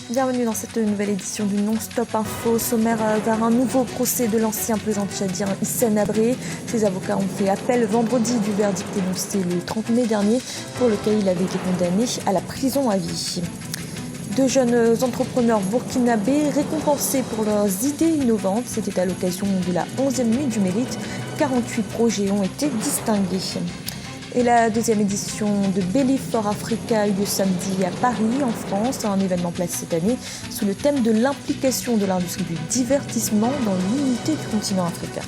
Bienvenue dans cette nouvelle édition du Non-Stop Info. Sommaire vers un nouveau procès de l'ancien président tchadien Hissène Habré. Ses avocats ont fait appel vendredi du verdict énoncé le 30 mai dernier pour lequel il avait été condamné à la prison à vie. Deux jeunes entrepreneurs burkinabés récompensés pour leurs idées innovantes. C'était à l'occasion de la 11e nuit du mérite. 48 projets ont été distingués. Et la deuxième édition de Belly for Africa a eu lieu samedi à Paris, en France, un événement placé cette année sous le thème de l'implication de l'industrie du divertissement dans l'unité du continent africain.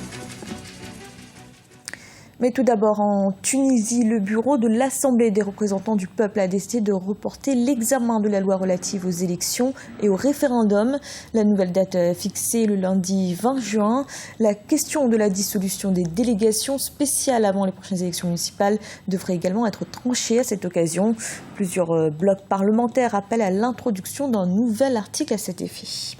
Mais tout d'abord, en Tunisie, le bureau de l'Assemblée des représentants du peuple a décidé de reporter l'examen de la loi relative aux élections et au référendum. La nouvelle date fixée le lundi 20 juin. La question de la dissolution des délégations spéciales avant les prochaines élections municipales devrait également être tranchée à cette occasion. Plusieurs blocs parlementaires appellent à l'introduction d'un nouvel article à cet effet.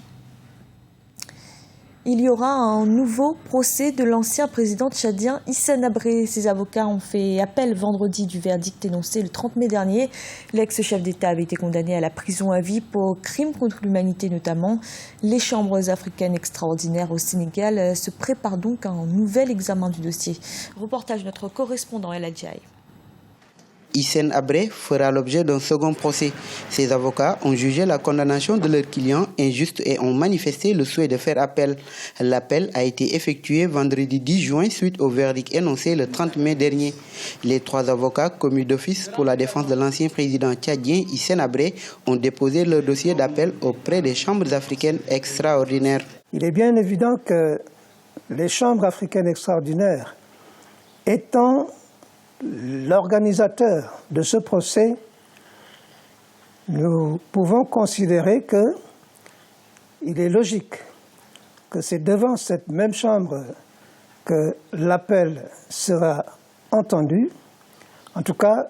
Il y aura un nouveau procès de l'ancien président tchadien Hissène Habré. Ses avocats ont fait appel vendredi du verdict énoncé le 30 mai dernier. L'ex-chef d'État avait été condamné à la prison à vie pour crimes contre l'humanité notamment. Les chambres africaines extraordinaires au Sénégal se préparent donc à un nouvel examen du dossier. Reportage de notre correspondant El Adjaï. Hissène Habré fera l'objet d'un second procès. Ses avocats ont jugé la condamnation de leur client injuste et ont manifesté le souhait de faire appel. L'appel a été effectué vendredi 10 juin suite au verdict énoncé le 30 mai dernier. Les trois avocats commis d'office pour la défense de l'ancien président tchadien Hissène Habré ont déposé leur dossier d'appel auprès des chambres africaines extraordinaires. Il est bien évident que les chambres africaines extraordinaires étant l'organisateur de ce procès, nous pouvons considérer qu'il est logique que c'est devant cette même chambre que l'appel sera entendu, en tout cas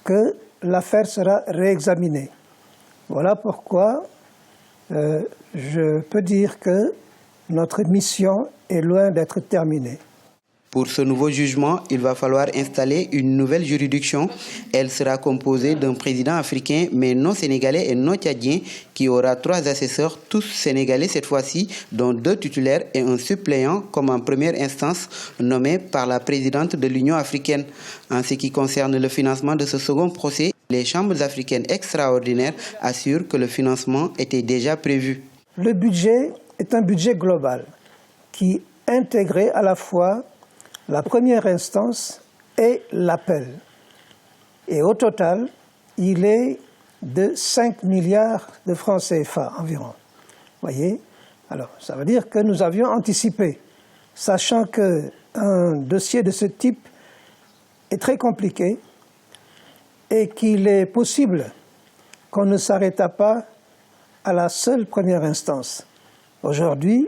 que l'affaire sera réexaminée. Voilà pourquoi je peux dire que notre mission est loin d'être terminée. Pour ce nouveau jugement, il va falloir installer une nouvelle juridiction. Elle sera composée d'un président africain, mais non sénégalais et non tchadien, qui aura 3 assesseurs, tous sénégalais cette fois-ci, dont 2 titulaires et un suppléant, comme en première instance, nommé par la présidente de l'Union africaine. En ce qui concerne le financement de ce second procès, les chambres africaines extraordinaires assurent que le financement était déjà prévu. Le budget est un budget global qui intégrait à la fois la première instance et l'appel. Et au total, il est de 5 milliards de francs CFA environ. Voyez? Alors, ça veut dire que nous avions anticipé, sachant qu'un dossier de ce type est très compliqué et qu'il est possible qu'on ne s'arrêta pas à la seule première instance. Aujourd'hui,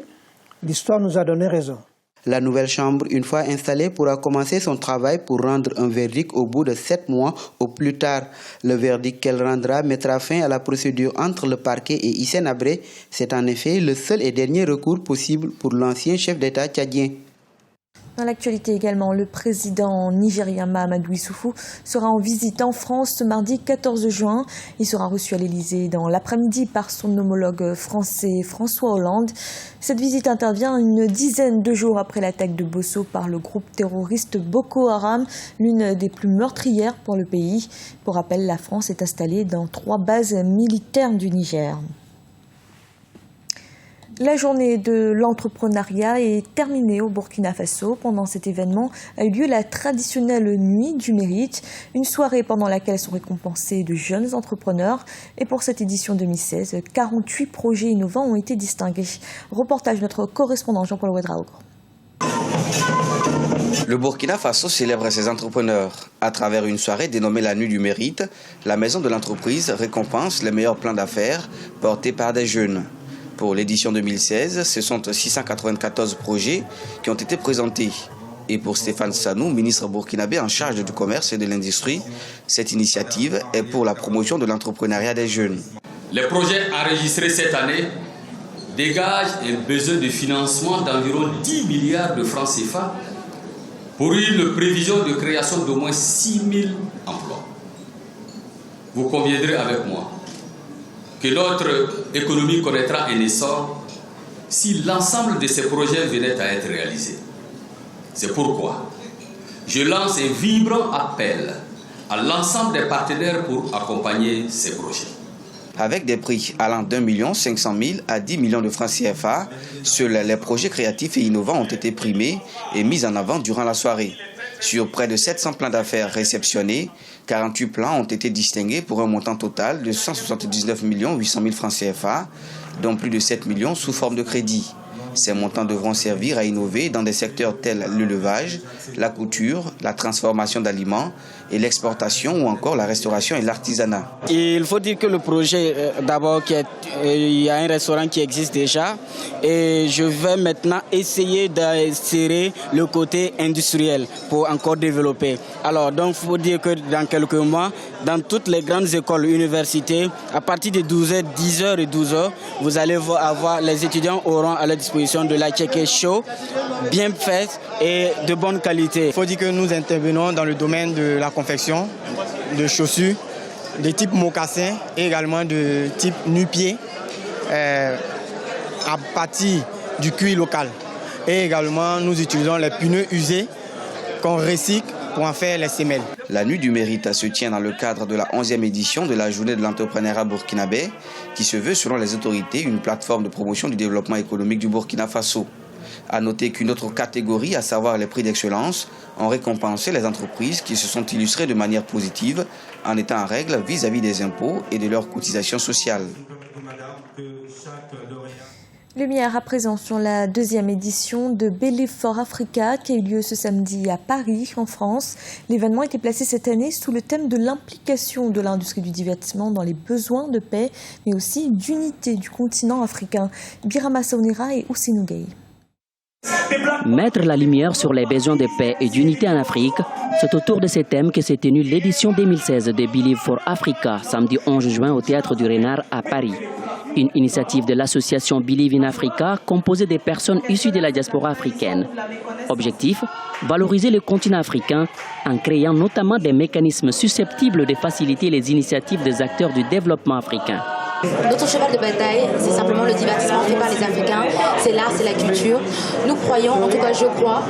l'histoire nous a donné raison. La nouvelle chambre, une fois installée, pourra commencer son travail pour rendre un verdict au bout de 7 mois au plus tard. Le verdict qu'elle rendra mettra fin à la procédure entre le parquet et Hissène Habré. C'est en effet le seul et dernier recours possible pour l'ancien chef d'État tchadien. Dans l'actualité également, le président nigérien Mahamadou Issoufou sera en visite en France ce mardi 14 juin. Il sera reçu à l'Élysée dans l'après-midi par son homologue français François Hollande. Cette visite intervient une dizaine de jours après l'attaque de Bosso par le groupe terroriste Boko Haram, l'une des plus meurtrières pour le pays. Pour rappel, la France est installée dans 3 bases militaires du Niger. La journée de l'entrepreneuriat est terminée au Burkina Faso. Pendant cet événement a eu lieu la traditionnelle nuit du mérite, une soirée pendant laquelle sont récompensés de jeunes entrepreneurs. Et pour cette édition 2016, 48 projets innovants ont été distingués. Reportage de notre correspondant Jean-Paul Ouedraogo. Le Burkina Faso célèbre ses entrepreneurs. À travers une soirée dénommée la Nuit du Mérite, la maison de l'entreprise récompense les meilleurs plans d'affaires portés par des jeunes. Pour l'édition 2016, ce sont 694 projets qui ont été présentés. Et pour Stéphane Sanou, ministre burkinabé en charge du commerce et de l'industrie, cette initiative est pour la promotion de l'entrepreneuriat des jeunes. Les projets enregistrés cette année dégagent un besoin de financement d'environ 10 milliards de francs CFA pour une prévision de création d'au moins 6 000 emplois. Vous conviendrez avec moi que notre économie connaîtra un essor si l'ensemble de ces projets venaient à être réalisés. C'est pourquoi je lance un vibrant appel à l'ensemble des partenaires pour accompagner ces projets. Avec des prix allant d'1 500 000 à 10 millions de francs CFA, seuls les projets créatifs et innovants ont été primés et mis en avant durant la soirée. Sur près de 700 plans d'affaires réceptionnés, 48 plans ont été distingués pour un montant total de 179 800 000 francs CFA, dont plus de 7 millions sous forme de crédit. Ces montants devront servir à innover dans des secteurs tels l'élevage, la couture, la transformation d'aliments et l'exportation ou encore la restauration et l'artisanat. Il faut dire que le projet, d'abord, il y a un restaurant qui existe déjà et je vais maintenant essayer d'insérer le côté industriel pour encore développer. Alors, donc, il faut dire que dans quelques mois, dans toutes les grandes écoles, universités, à partir de 12h, 10h et 12h, vous allez avoir, les étudiants auront à leur disposition de la tchéké chaud, bien faite et de bonne qualité. Il faut dire que nous intervenons dans le domaine de la confection de chaussures de type mocassin et également de type nu-pied à partir du cuir local. Et également, nous utilisons les pneus usés qu'on recycle pour en faire les semelles. La Nuit du Mérite se tient dans le cadre de la 11e édition de la Journée de l'entrepreneuriat burkinabé, qui se veut, selon les autorités, une plateforme de promotion du développement économique du Burkina Faso. À noter qu'une autre catégorie, à savoir les prix d'excellence, ont récompensé les entreprises qui se sont illustrées de manière positive en étant en règle vis-à-vis des impôts et de leurs cotisations sociales. Lumière à présent sur la 2e édition de Believe for Africa qui a eu lieu ce samedi à Paris, en France. L'événement a été placé cette année sous le thème de l'implication de l'industrie du divertissement dans les besoins de paix, mais aussi d'unité du continent africain. Birama Saunira et Ousseynou Gueye. Mettre la lumière sur les besoins de paix et d'unité en Afrique, c'est autour de ces thèmes que s'est tenue l'édition 2016 de Believe for Africa, samedi 11 juin au Théâtre du Renard à Paris. Une initiative de l'association Believe in Africa composée des personnes issues de la diaspora africaine. Objectif, valoriser le continent africain en créant notamment des mécanismes susceptibles de faciliter les initiatives des acteurs du développement africain. Notre cheval de bataille, c'est simplement le divertissement fait par les Africains. C'est l'art, c'est la culture. Nous croyons, en tout cas je crois,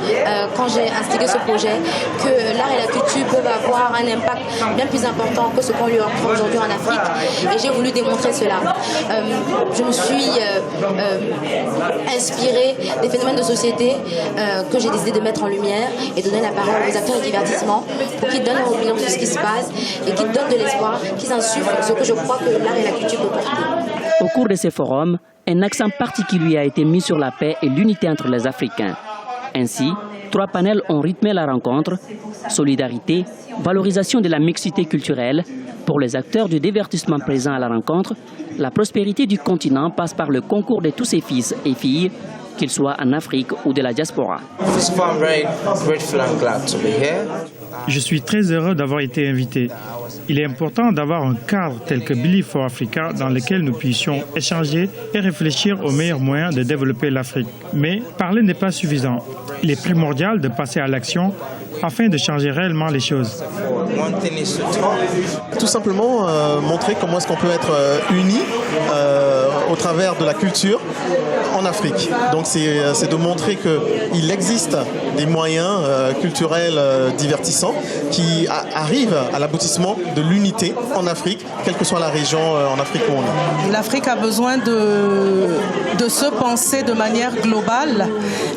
quand j'ai instigé ce projet, que l'art et la culture peuvent avoir un impact bien plus important que ce qu'on lui offre aujourd'hui en Afrique. Et j'ai voulu démontrer cela. Je me suis inspirée des phénomènes de société que j'ai décidé de mettre en lumière et donner la parole aux acteurs du divertissement pour qu'ils donnent leur opinion sur ce qui se passe et qu'ils donnent de l'espoir, qu'ils insufflent ce que je crois que l'art et la culture peuvent porter. Au cours de ces forums, un accent particulier a été mis sur la paix et l'unité entre les Africains. Ainsi, 3 panels ont rythmé la rencontre: solidarité, valorisation de la mixité culturelle. Pour les acteurs du divertissement présents à la rencontre, la prospérité du continent passe par le concours de tous ses fils et filles, qu'ils soient en Afrique ou de la diaspora. Je suis très heureux d'avoir été invité. Il est important d'avoir un cadre tel que Believe for Africa dans lequel nous puissions échanger et réfléchir aux meilleurs moyens de développer l'Afrique. Mais parler n'est pas suffisant. Il est primordial de passer à l'action afin de changer réellement les choses. Tout simplement montrer comment est-ce qu'on peut être unis au travers de la culture en Afrique. Donc c'est de montrer qu'il existe des moyens culturels divertissants qui arrivent à l'aboutissement de l'unité en Afrique, quelle que soit la région en Afrique où on est. L'Afrique a besoin de se penser de manière globale.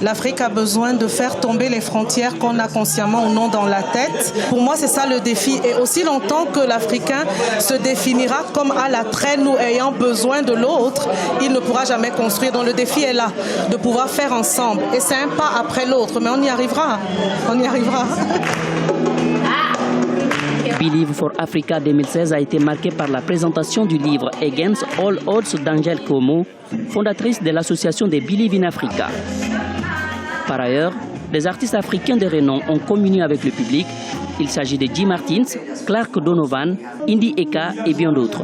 L'Afrique a besoin de faire tomber les frontières qu'on a consciemment ou non dans la tête. Pour moi, c'est ça le défi. Et aussi longtemps que l'Africain se définira comme à l'attrait, nous ayant besoin de l'autre, il ne pourra jamais construire. Donc le défi est là, de pouvoir faire ensemble. Et c'est un pas après l'autre, mais on y arrivera. On y arrivera. Believe for Africa 2016 a été marqué par la présentation du livre Against All Odds d'Angèle Komo, fondatrice de l'association des Believe in Africa. Par ailleurs, des artistes africains de renom ont communié avec le public. Il s'agit de Jim Martins, Clark Donovan, Indy Eka et bien d'autres.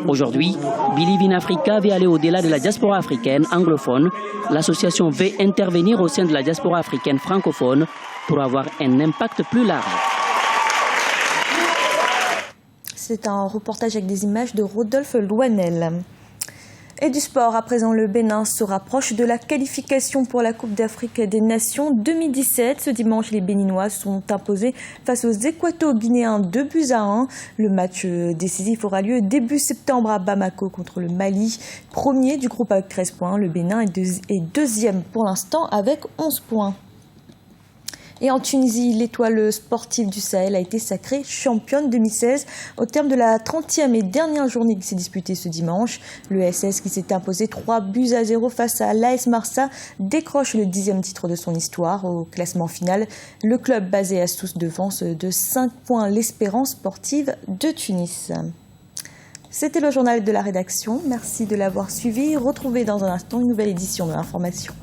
Aujourd'hui, Believe in Africa veut aller au-delà de la diaspora africaine anglophone. L'association veut intervenir au sein de la diaspora africaine francophone pour avoir un impact plus large. C'est un reportage avec des images de Rodolphe Louanel. Et du sport, à présent, le Bénin se rapproche de la qualification pour la Coupe d'Afrique des Nations 2017. Ce dimanche, les Béninois sont imposés face aux Équato-Guinéens 2-1. Le match décisif aura lieu début septembre à Bamako contre le Mali. Premier du groupe avec 13 points, le Bénin est deuxième pour l'instant avec 11 points. Et en Tunisie, l'étoile sportive du Sahel a été sacrée championne 2016 au terme de la 30e et dernière journée qui s'est disputée ce dimanche. Le SS, qui s'est imposé 3-0 face à l'AS Marsa, décroche le 10e titre de son histoire. Au classement final, le club basé à Sousse devance de 5 points l'Espérance sportive de Tunis. C'était le journal de la rédaction. Merci de l'avoir suivi. Retrouvez dans un instant une nouvelle édition de l'information.